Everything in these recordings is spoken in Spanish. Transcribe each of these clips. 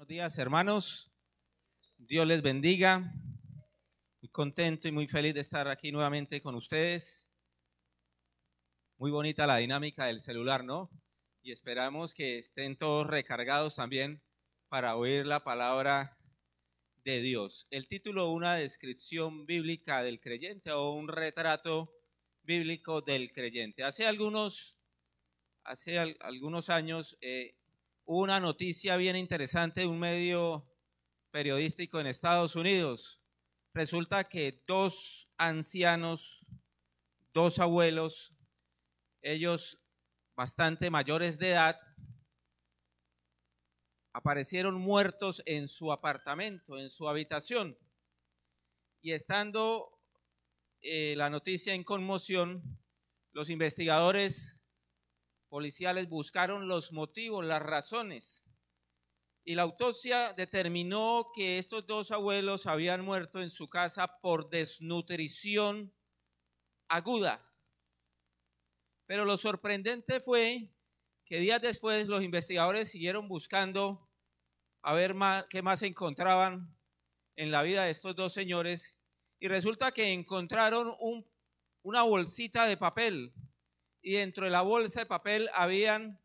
Buenos días, hermanos. Dios les bendiga. Muy contento y muy feliz de estar aquí nuevamente con ustedes. Muy bonita la dinámica del celular, ¿no? Y esperamos que estén todos recargados también para oír la palabra de Dios. El título, una descripción bíblica del creyente o un retrato bíblico del creyente. Hace algunos años hubo una noticia bien interesante de un medio periodístico en Estados Unidos. Resulta que dos ancianos, dos abuelos, ellos bastante mayores de edad, aparecieron muertos en su apartamento, en su habitación. Y estando la noticia en conmoción, los investigadores policiales buscaron los motivos, las razones. Y la autopsia determinó que estos dos abuelos habían muerto en su casa por desnutrición aguda. Pero lo sorprendente fue que días después los investigadores siguieron buscando a ver qué más encontraban en la vida de estos dos señores, y resulta que encontraron una bolsita de papel, y dentro de la bolsa de papel habían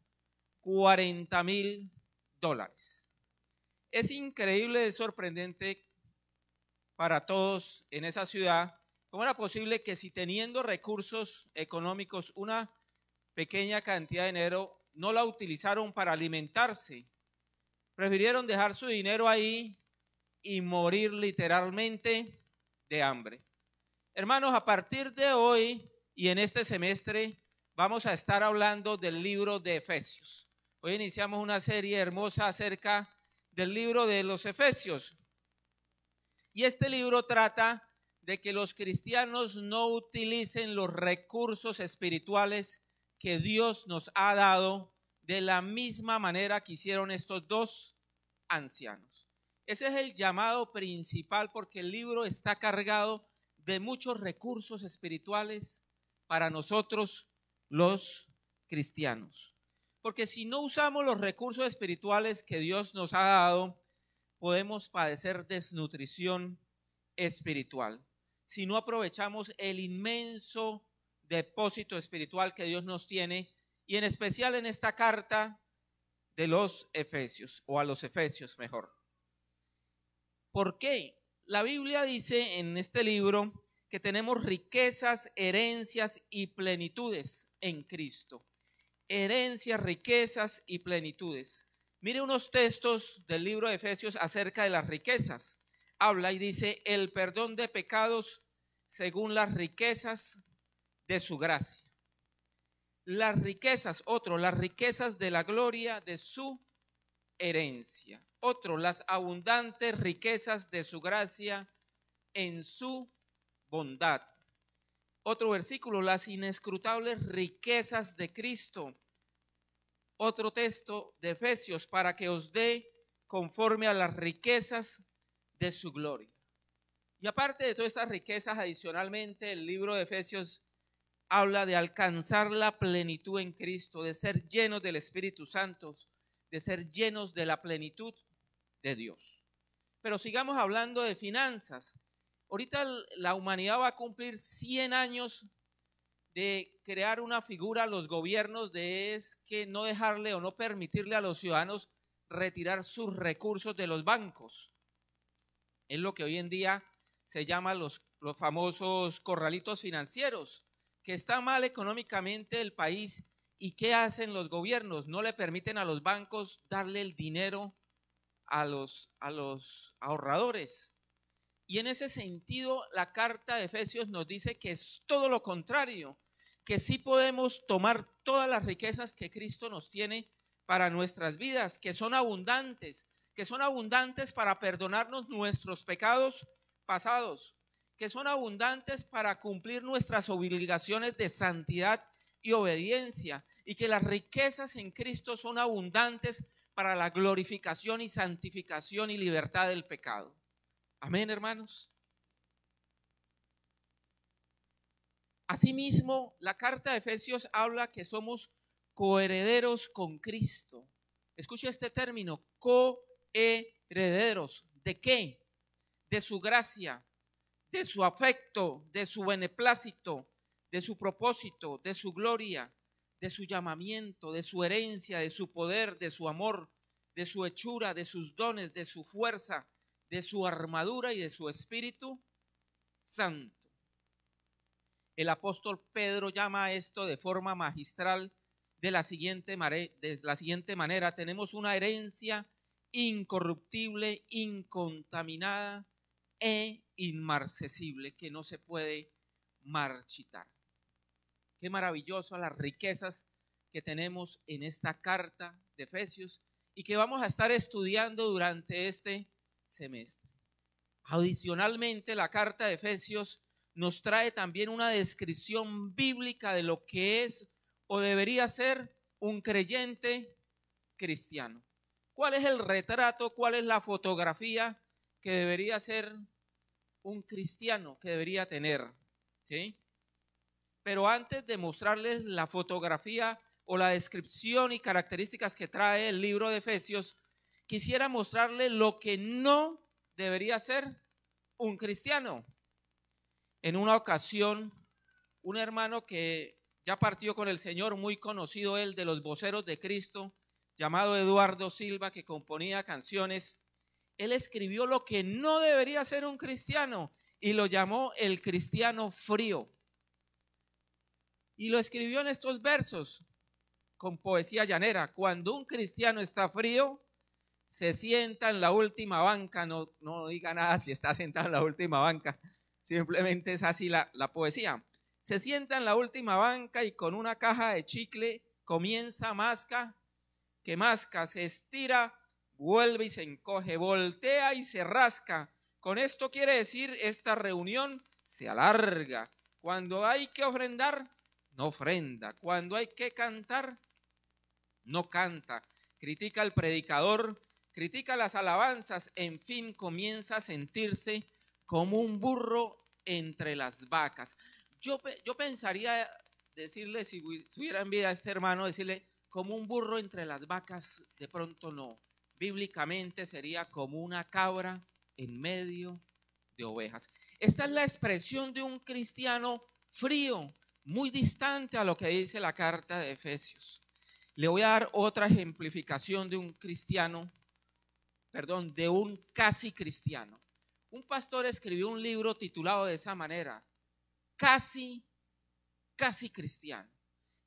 $40,000. Es increíble, es sorprendente para todos en esa ciudad. ¿Cómo era posible que si teniendo recursos económicos, una pequeña cantidad de dinero, no la utilizaron para alimentarse? Prefirieron dejar su dinero ahí y morir literalmente de hambre. Hermanos, a partir de hoy y en este semestre vamos a estar hablando del libro de Efesios. Hoy iniciamos una serie hermosa acerca del libro de los Efesios. Y este libro trata de que los cristianos no utilicen los recursos espirituales que Dios nos ha dado de la misma manera que hicieron estos dos ancianos. Ese es el llamado principal, porque el libro está cargado de muchos recursos espirituales para nosotros los cristianos. Porque si no usamos los recursos espirituales que Dios nos ha dado, podemos padecer desnutrición espiritual. Si no aprovechamos el inmenso depósito espiritual que Dios nos tiene, y en especial en esta carta de los Efesios, o a los Efesios mejor. ¿Por qué? La Biblia dice en este libro que tenemos riquezas, herencias y plenitudes en Cristo. Herencias, riquezas y plenitudes. Mire unos textos del libro de Efesios acerca de las riquezas. Habla y dice: el perdón de pecados según las riquezas de su gracia. Las riquezas, otro, las riquezas de la gloria de su herencia. Otro, las abundantes riquezas de su gracia en su bondad. Otro versículo, las inescrutables riquezas de Cristo. Otro texto de Efesios, para que os dé conforme a las riquezas de su gloria. Y aparte de todas estas riquezas, adicionalmente el libro de Efesios habla de alcanzar la plenitud en Cristo, de ser llenos del Espíritu Santo, de ser llenos de la plenitud de Dios. Pero sigamos hablando de finanzas. Ahorita la humanidad va a cumplir 100 años de crear una figura a los gobiernos de es que no dejarle o no permitirle a los ciudadanos retirar sus recursos de los bancos. Es lo que hoy en día se llama los famosos corralitos financieros, que está mal económicamente el país. ¿Y qué hacen los gobiernos? No le permiten a los bancos darle el dinero a los ahorradores. Y en ese sentido, la carta de Efesios nos dice que es todo lo contrario, que sí podemos tomar todas las riquezas que Cristo nos tiene para nuestras vidas, que son abundantes para perdonarnos nuestros pecados pasados, que son abundantes para cumplir nuestras obligaciones de santidad y obediencia, y que las riquezas en Cristo son abundantes para la glorificación y santificación y libertad del pecado. Amén, hermanos. Asimismo, la carta de Efesios habla que somos coherederos con Cristo. Escuche este término, coherederos herederos. ¿De qué? De su gracia, de su afecto, de su beneplácito, de su propósito, de su gloria, de su llamamiento, de su herencia, de su poder, de su amor, de su hechura, de sus dones, de su fuerza, de su armadura y de su Espíritu Santo. El apóstol Pedro llama a esto de forma magistral de la siguiente manera: tenemos una herencia incorruptible, incontaminada e inmarcesible, que no se puede marchitar. Qué maravilloso las riquezas que tenemos en esta carta de Efesios y que vamos a estar estudiando durante este semestre. Adicionalmente, la carta de Efesios nos trae también una descripción bíblica de lo que es o debería ser un creyente cristiano. ¿Cuál es el retrato, cuál es la fotografía que debería ser un cristiano, que debería tener? ¿Sí? Pero antes de mostrarles la fotografía o la descripción y características que trae el libro de Efesios, quisiera mostrarles lo que no debería ser un cristiano. En una ocasión, un hermano que ya partió con el Señor, muy conocido él, de los voceros de Cristo, llamado Eduardo Silva, que componía canciones, él escribió lo que no debería ser un cristiano y lo llamó el cristiano frío. Y lo escribió en estos versos con poesía llanera: cuando un cristiano está frío, se sienta en la última banca. No diga nada si está sentado en la última banca, simplemente es así la poesía. Se sienta en la última banca y con una caja de chicle comienza masca, que masca, se estira, vuelve y se encoge, voltea y se rasca. Con esto quiere decir, esta reunión se alarga. Cuando hay que ofrendar, no ofrenda. Cuando hay que cantar, no canta. Critica al predicador, critica las alabanzas, en fin, comienza a sentirse como un burro entre las vacas. Yo pensaría decirle, si tuviera en vida a este hermano, decirle como un burro entre las vacas, de pronto no. Bíblicamente sería como una cabra en medio de ovejas. Esta es la expresión de un cristiano frío, muy distante a lo que dice la carta de Efesios. Le voy a dar otra ejemplificación de un cristiano, de un casi cristiano. Un pastor escribió un libro titulado de esa manera: Casi cristiano.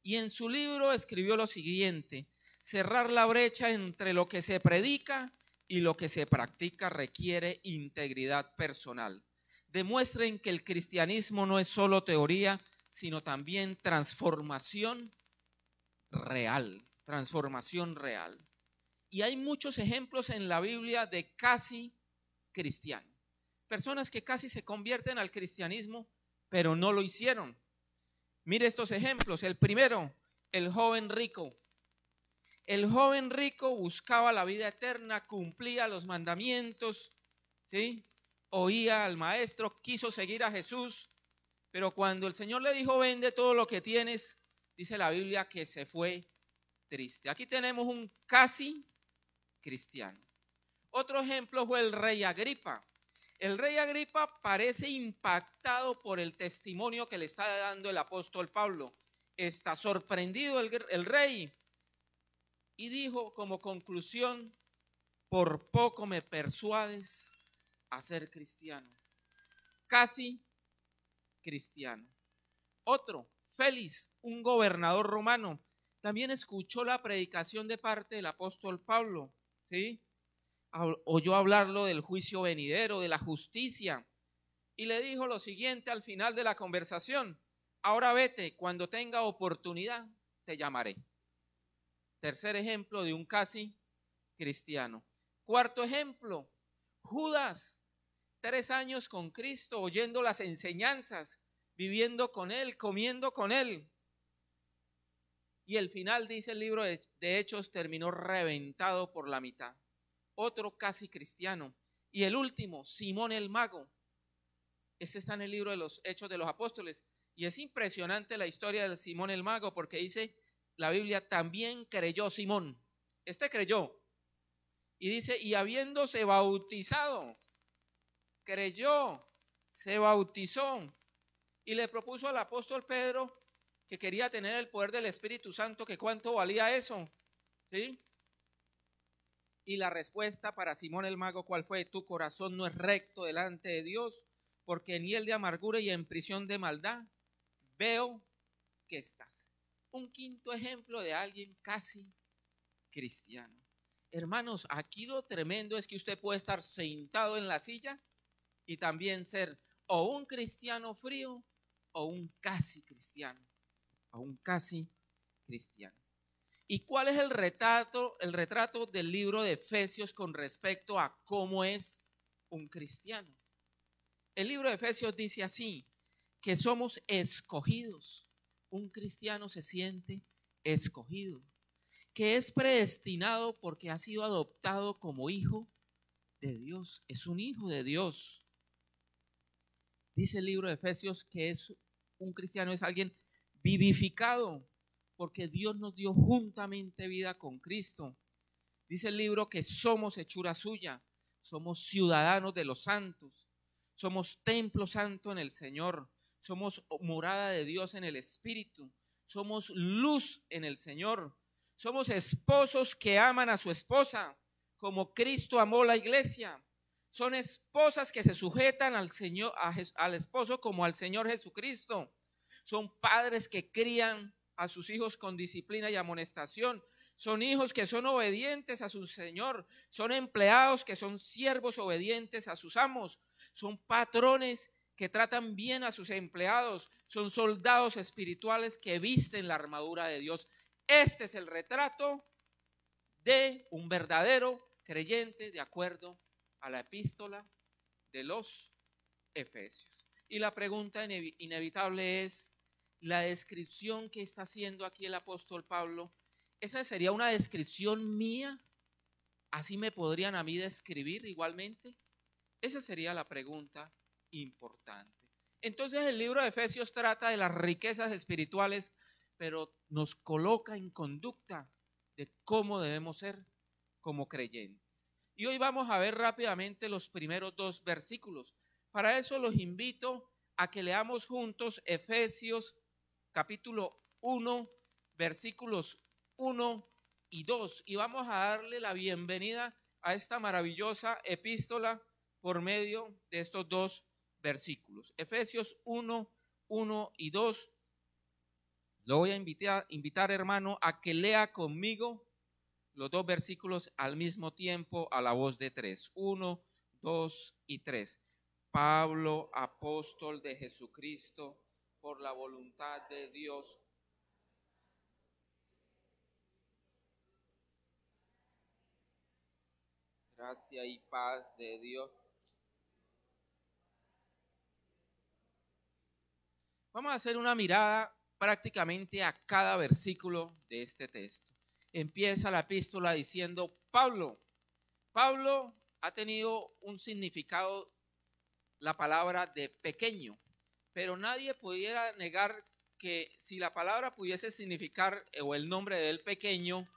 Y en su libro escribió lo siguiente: cerrar la brecha entre lo que se predica y lo que se practica requiere integridad personal. Demuestren que el cristianismo no es solo teoría, sino también transformación real. Y hay muchos ejemplos en la Biblia de casi cristianos. Personas que casi se convierten al cristianismo, pero no lo hicieron. Mire estos ejemplos. El primero, el joven rico. El joven rico buscaba la vida eterna, cumplía los mandamientos, ¿sí? Oía al maestro, quiso seguir a Jesús, pero cuando el Señor le dijo: vende todo lo que tienes, dice la Biblia que se fue triste. Aquí tenemos un casi cristiano. Otro ejemplo fue el rey Agripa. El rey Agripa parece impactado por el testimonio que le está dando el apóstol Pablo. Está sorprendido el rey y dijo como conclusión: por poco me persuades a ser cristiano. Casi cristiano. Otro, Félix, un gobernador romano, también escuchó la predicación de parte del apóstol Pablo, ¿sí? Oyó hablarlo del juicio venidero, de la justicia, y le dijo lo siguiente al final de la conversación: ahora vete, cuando tenga oportunidad te llamaré. Tercer ejemplo de un casi cristiano. Cuarto ejemplo, Judas, 3 años con Cristo, oyendo las enseñanzas, viviendo con Él, comiendo con Él. Y el final, dice el libro de Hechos, terminó reventado por la mitad. Otro casi cristiano. Y el último, Simón el mago. Este está en el libro de los Hechos de los Apóstoles. Y es impresionante la historia de Simón el mago, porque dice la Biblia: también creyó Simón. Este creyó. Y dice, y habiéndose bautizado, creyó, se bautizó y le propuso al apóstol Pedro que quería tener el poder del Espíritu Santo, que cuánto valía eso, ¿sí? Y la respuesta para Simón el mago, ¿cuál fue? Tu corazón no es recto delante de Dios, porque en hiel de amargura y en prisión de maldad veo que estás. Un quinto ejemplo de alguien casi cristiano. Hermanos, aquí lo tremendo es que usted puede estar sentado en la silla y también ser o un cristiano frío o un casi cristiano, o un casi cristiano. ¿Y cuál es el retrato del libro de Efesios con respecto a cómo es un cristiano? El libro de Efesios dice así, que somos escogidos. Un cristiano se siente escogido, que es predestinado porque ha sido adoptado como hijo de Dios, es un hijo de Dios. Dice el libro de Efesios que es un cristiano, es alguien vivificado, porque Dios nos dio juntamente vida con Cristo. Dice el libro que somos hechura suya, somos ciudadanos de los santos, somos templo santo en el Señor, somos morada de Dios en el Espíritu, somos luz en el Señor, somos esposos que aman a su esposa como Cristo amó la iglesia. Son esposas que se sujetan al Señor, al esposo como al Señor Jesucristo. Son padres que crían a sus hijos con disciplina y amonestación. Son hijos que son obedientes a su Señor. Son empleados que son siervos obedientes a sus amos. Son patrones que tratan bien a sus empleados. Son soldados espirituales que visten la armadura de Dios. Este es el retrato de un verdadero creyente de acuerdo a la epístola de los Efesios. Y la pregunta inevitable es, la descripción que está haciendo aquí el apóstol Pablo, ¿esa sería una descripción mía? ¿Así me podrían a mí describir igualmente? Esa sería la pregunta importante. Entonces el libro de Efesios trata de las riquezas espirituales, pero nos coloca en conducta de cómo debemos ser como creyentes. Y hoy vamos a ver rápidamente los primeros dos versículos. Para eso los invito a que leamos juntos Efesios capítulo 1, versículos 1 y 2. Y vamos a darle la bienvenida a esta maravillosa epístola por medio de estos dos versículos. Efesios 1, 1 y 2. Lo voy a invitar, hermano, a que lea conmigo los dos versículos al mismo tiempo a la voz de tres. 1, 2 y 3. Pablo, apóstol de Jesucristo, por la voluntad de Dios. Gracia y paz de Dios. Vamos a hacer una mirada prácticamente a cada versículo de este texto. Empieza la epístola diciendo, Pablo ha tenido un significado, la palabra de pequeño, pero nadie pudiera negar que si la palabra pudiese significar, o el nombre de él pequeño,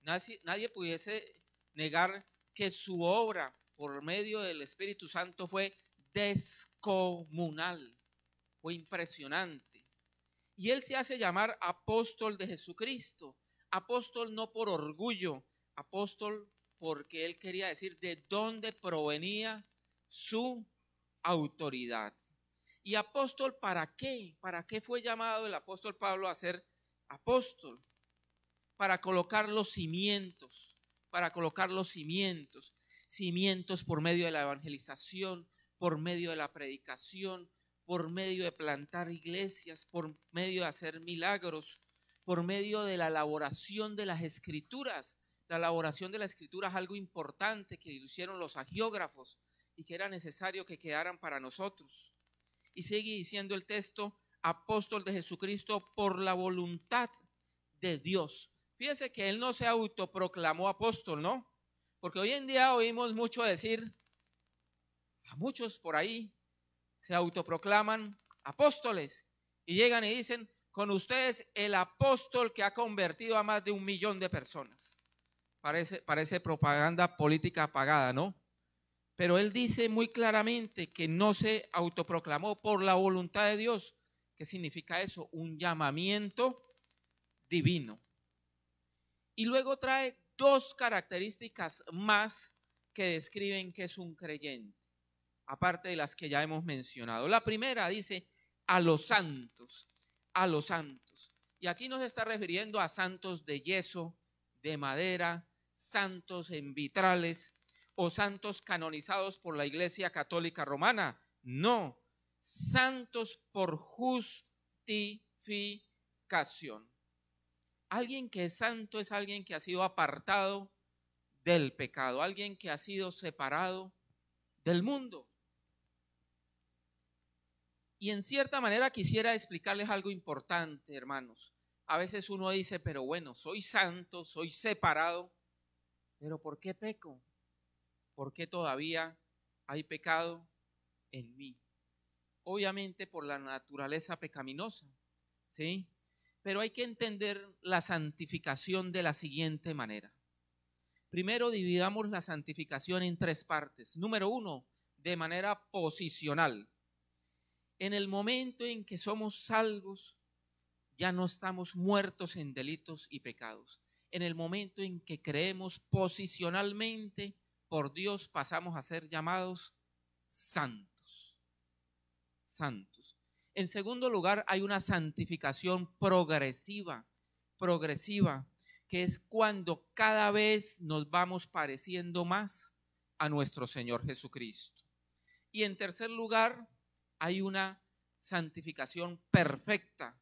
nadie pudiese negar que su obra por medio del Espíritu Santo fue descomunal, fue impresionante. Y él se hace llamar apóstol de Jesucristo, apóstol no por orgullo, apóstol porque él quería decir de dónde provenía su autoridad. ¿Y apóstol para qué? ¿Para qué fue llamado el apóstol Pablo a ser apóstol? Para colocar los cimientos, cimientos por medio de la evangelización, por medio de la predicación, por medio de plantar iglesias, por medio de hacer milagros, por medio de la elaboración de las escrituras. La elaboración de la escritura es algo importante que hicieron los agiógrafos y que era necesario que quedaran para nosotros. Y sigue diciendo el texto, apóstol de Jesucristo por la voluntad de Dios. Fíjense que él no se autoproclamó apóstol, ¿no? Porque hoy en día oímos mucho decir, a muchos por ahí se autoproclaman apóstoles y llegan y dicen, con ustedes el apóstol que ha convertido a más de 1 millón de personas. parece propaganda política pagada, ¿no? Pero él dice muy claramente que no se autoproclamó por la voluntad de Dios. ¿Qué significa eso? Un llamamiento divino. Y luego trae dos características más que describen que es un creyente, aparte de las que ya hemos mencionado. La primera dice a los santos, a los santos. Y aquí no se está refiriendo a santos de yeso, de madera, santos en vitrales o santos canonizados por la Iglesia Católica Romana. No, santos por justificación. Alguien que es santo es alguien que ha sido apartado del pecado, alguien que ha sido separado del mundo. Y en cierta manera quisiera explicarles algo importante, hermanos. A veces uno dice, pero bueno, soy santo, soy separado, pero ¿por qué peco? ¿Por qué todavía hay pecado en mí? Obviamente por la naturaleza pecaminosa, ¿sí? Pero hay que entender la santificación de la siguiente manera. Primero, dividamos la santificación en tres partes. Número uno, de manera posicional. En el momento en que somos salvos, ya no estamos muertos en delitos y pecados. En el momento en que creemos posicionalmente, por Dios pasamos a ser llamados santos. Santos. En segundo lugar, hay una santificación progresiva, que es cuando cada vez nos vamos pareciendo más a nuestro Señor Jesucristo. Y en tercer lugar, hay una santificación perfecta,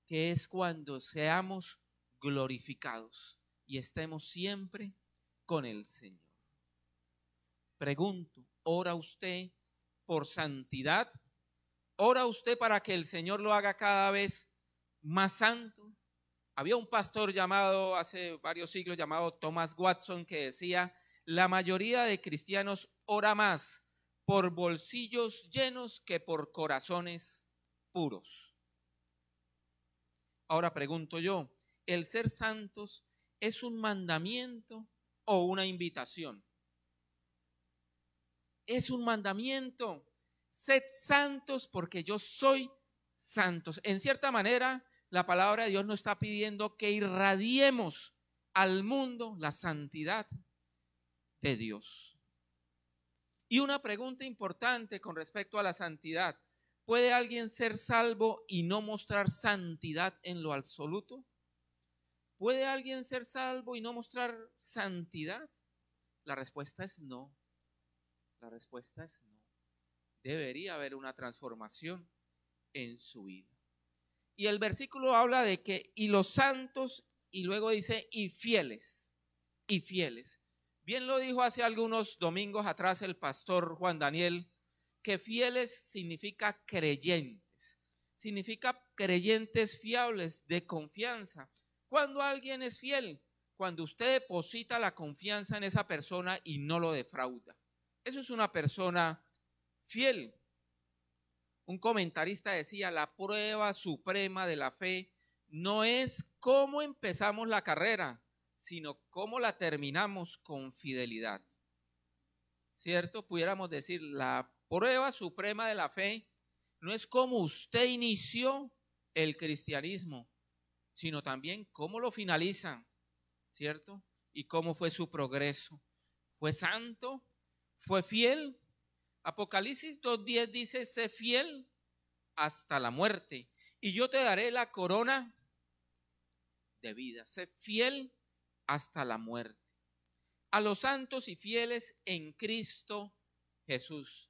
que es cuando seamos glorificados y estemos siempre con el Señor. Pregunto, ¿ora usted por santidad? ¿Ora usted para que el Señor lo haga cada vez más santo? Había un pastor llamado, hace varios siglos, llamado Thomas Watson, que decía, la mayoría de cristianos ora más por bolsillos llenos que por corazones puros. Ahora pregunto yo, ¿el ser santos es un mandamiento o una invitación? Es un mandamiento. Sed santos porque yo soy santos. En cierta manera, la palabra de Dios nos está pidiendo que irradiemos al mundo la santidad de Dios. Y una pregunta importante con respecto a la santidad. ¿Puede alguien ser salvo y no mostrar santidad en lo absoluto? ¿Puede alguien ser salvo y no mostrar santidad? La respuesta es no. La respuesta es no. Debería haber una transformación en su vida. Y el versículo habla de que y los santos, y luego dice y fieles, y fieles. Bien lo dijo hace algunos domingos atrás el pastor Juan Daniel, que fieles significa creyentes fiables, de confianza. Cuando alguien es fiel, cuando usted deposita la confianza en esa persona y no lo defrauda. Eso es una persona fiel. Un comentarista decía, la prueba suprema de la fe no es cómo empezamos la carrera, sino cómo la terminamos con fidelidad. ¿Cierto? Pudiéramos decir, la prueba suprema de la fe no es cómo usted inició el cristianismo, sino también cómo lo finaliza, ¿cierto? Y cómo fue su progreso. ¿Fue santo? ¿Fue fiel? Apocalipsis 2:10 dice, sé fiel hasta la muerte y yo te daré la corona de vida. Sé fiel hasta la muerte. A los santos y fieles en Cristo Jesús.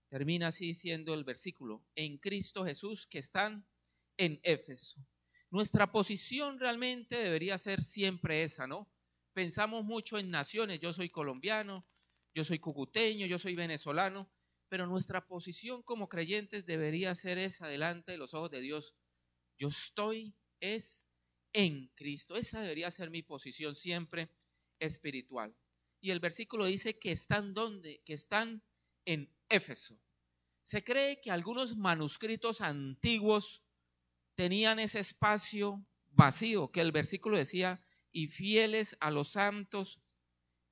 Termina así diciendo el versículo, en Cristo Jesús, que están en Éfeso. Nuestra posición realmente debería ser siempre esa, ¿no? Pensamos mucho en naciones, yo soy colombiano, yo soy cucuteño, yo soy venezolano, pero nuestra posición como creyentes debería ser esa delante de los ojos de Dios. Yo estoy en Cristo. Esa debería ser mi posición siempre espiritual. Y el versículo dice que están ¿dónde? Que están en Éfeso. Se cree que algunos manuscritos antiguos tenían ese espacio vacío, que el versículo decía y fieles a los santos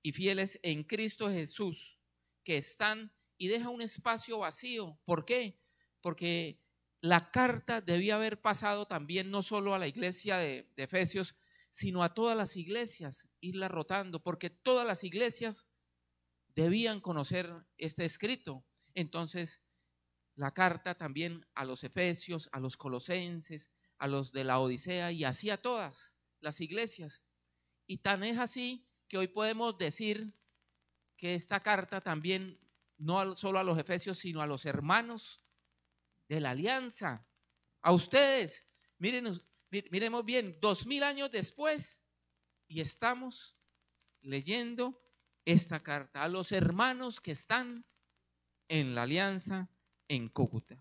y fieles en Cristo Jesús, que están, y deja un espacio vacío. ¿Por qué? Porque la carta debía haber pasado también no solo a la iglesia de Efesios, sino a todas las iglesias, irla rotando, porque todas las iglesias debían conocer este escrito. Entonces, la carta también a los Efesios, a los Colosenses, a los de la Odisea, y así a todas las iglesias. Y tan es así que hoy podemos decir que esta carta también, no solo a los Efesios, sino a los hermanos de la alianza, a ustedes. Miremos bien, 2000 años después, y estamos leyendo esta carta a los hermanos que están en la alianza en Cúcuta.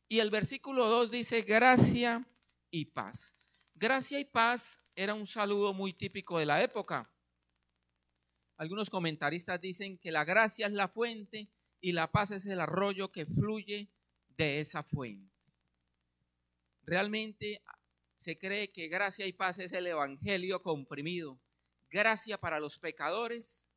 Y el versículo 2 dice: gracia y paz. Gracia y paz era un saludo muy típico de la época. Algunos comentaristas dicen que la gracia es la fuente y la paz es el arroyo que fluye de esa fuente. Realmente se cree que gracia y paz es el evangelio comprimido. Gracia para los pecadores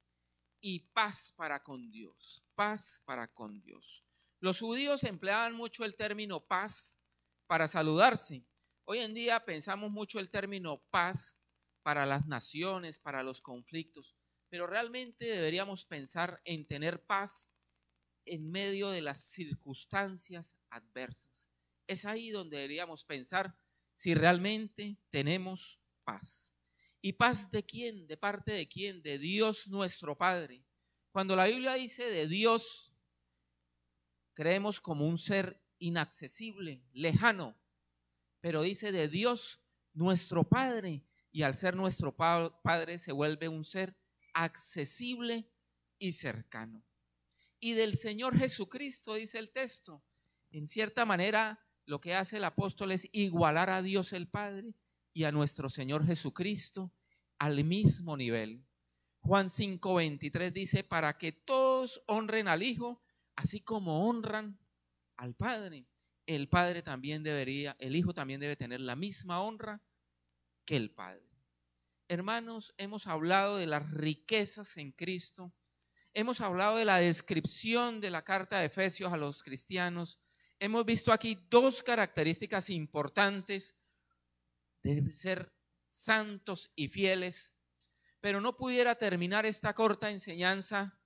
y paz para con Dios. Paz para con Dios. Los judíos empleaban mucho el término paz para saludarse. Hoy en día pensamos mucho el término paz para las naciones, para los conflictos, pero realmente deberíamos pensar en tener paz en medio de las circunstancias adversas. Es ahí donde deberíamos pensar si realmente tenemos paz. ¿Y paz de quién? ¿De parte de quién? De Dios nuestro Padre. Cuando la Biblia dice de Dios, creemos como un ser inaccesible, lejano, pero dice de Dios nuestro Padre, y al ser nuestro Padre se vuelve un ser accesible y cercano. Y del Señor Jesucristo, dice el texto, en cierta manera lo que hace el apóstol es igualar a Dios el Padre y a nuestro Señor Jesucristo al mismo nivel. Juan 5:23 dice: para que todos honren al Hijo, así como honran al Padre. El Padre también debería, el Hijo también debe tener la misma honra que el Padre. Hermanos, hemos hablado de las riquezas en Cristo. Hemos hablado de la descripción de la carta de Efesios a los cristianos. Hemos visto aquí dos características importantes de ser santos y fieles, pero no pudiera terminar esta corta enseñanza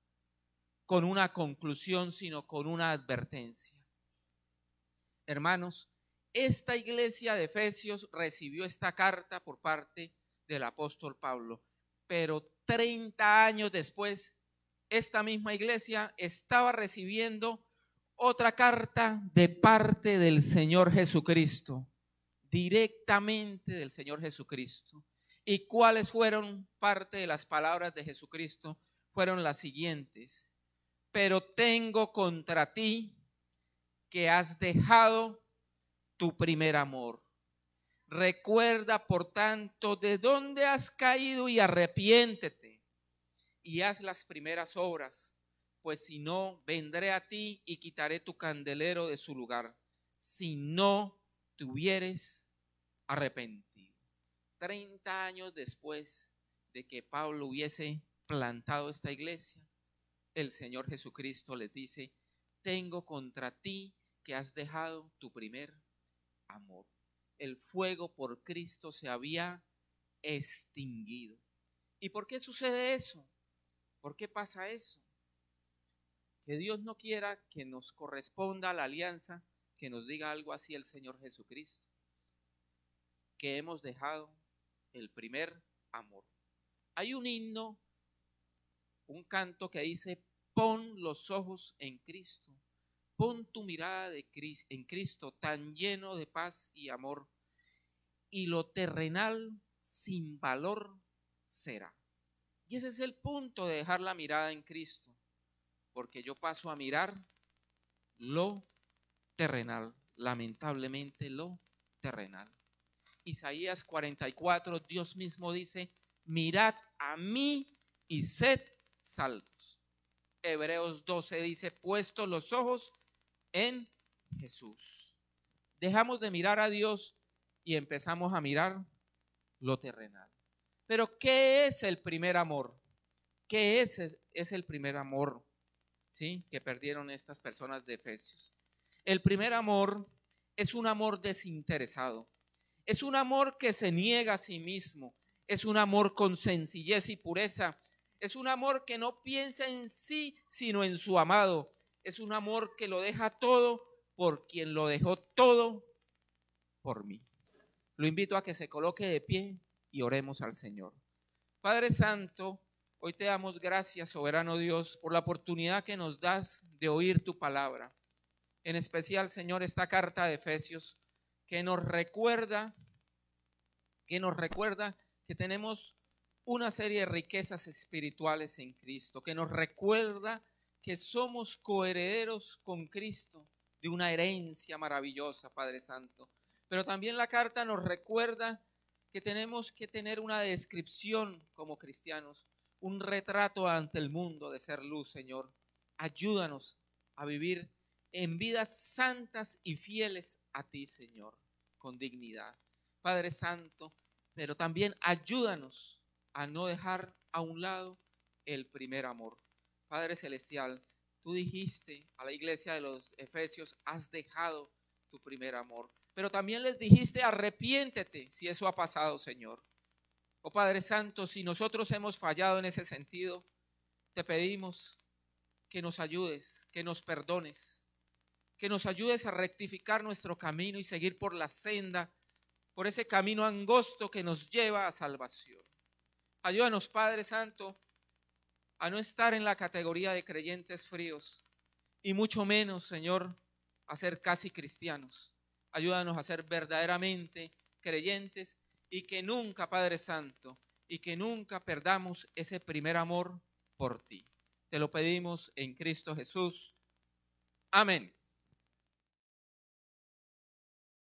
con una conclusión, sino con una advertencia. Hermanos, esta iglesia de Efesios recibió esta carta por parte del apóstol Pablo, pero 30 años después, esta misma iglesia estaba recibiendo otra carta de parte del Señor Jesucristo, directamente del Señor Jesucristo. ¿Y cuáles fueron parte de las palabras de Jesucristo? Fueron las siguientes: pero tengo contra ti que has dejado tu primer amor. Recuerda, por tanto, de dónde has caído y arrepiéntete y haz las primeras obras, pues si no, vendré a ti y quitaré tu candelero de su lugar, si no te hubieres arrepentido. 30 años después de que Pablo hubiese plantado esta iglesia, el Señor Jesucristo les dice: tengo contra ti que has dejado tu primer amor. El fuego por Cristo se había extinguido. ¿Y por qué sucede eso? ¿Por qué pasa eso? Que Dios no quiera que nos corresponda a la alianza, que nos diga algo así el Señor Jesucristo, que hemos dejado el primer amor. Hay un himno, un canto que dice: pon los ojos en Cristo, pon tu mirada en Cristo, tan lleno de paz y amor, y lo terrenal sin valor será. Y ese es el punto de dejar la mirada en Cristo, porque yo paso a mirar lo terrenal, lamentablemente lo terrenal. Isaías 44, Dios mismo dice: mirad a mí y sed salvos. Hebreos 12 dice: puestos los ojos en Jesús. Dejamos de mirar a Dios y empezamos a mirar lo terrenal. Pero ¿qué es el primer amor? ¿Qué es el primer amor? ¿Sí? Que perdieron estas personas de Efesios. El primer amor es un amor desinteresado. Es un amor que se niega a sí mismo. Es un amor con sencillez y pureza. Es un amor que no piensa en sí, sino en su amado. Es un amor que lo deja todo por quien lo dejó todo por mí. Lo invito a que se coloque de pie y oremos al Señor. Padre Santo, hoy te damos gracias, soberano Dios, por la oportunidad que nos das de oír tu palabra. En especial, Señor, esta carta de Efesios que nos recuerda que tenemos una serie de riquezas espirituales en Cristo, que nos recuerda que somos coherederos con Cristo de una herencia maravillosa, Padre Santo. Pero también la carta nos recuerda que tenemos que tener una descripción como cristianos, un retrato ante el mundo de ser luz, Señor. Ayúdanos a vivir en vidas santas y fieles a ti, Señor, con dignidad. Padre Santo, pero también ayúdanos a no dejar a un lado el primer amor. Padre Celestial, tú dijiste a la iglesia de los Efesios, has dejado tu primer amor. Pero también les dijiste, arrepiéntete si eso ha pasado, Señor. Oh Padre Santo, si nosotros hemos fallado en ese sentido, te pedimos que nos ayudes, que nos perdones, que nos ayudes a rectificar nuestro camino y seguir por la senda, por ese camino angosto que nos lleva a salvación. Ayúdanos, Padre Santo, a no estar en la categoría de creyentes fríos y mucho menos, Señor, a ser casi cristianos. Ayúdanos a ser verdaderamente creyentes y que nunca, Padre Santo, y que nunca perdamos ese primer amor por ti. Te lo pedimos en Cristo Jesús. Amén.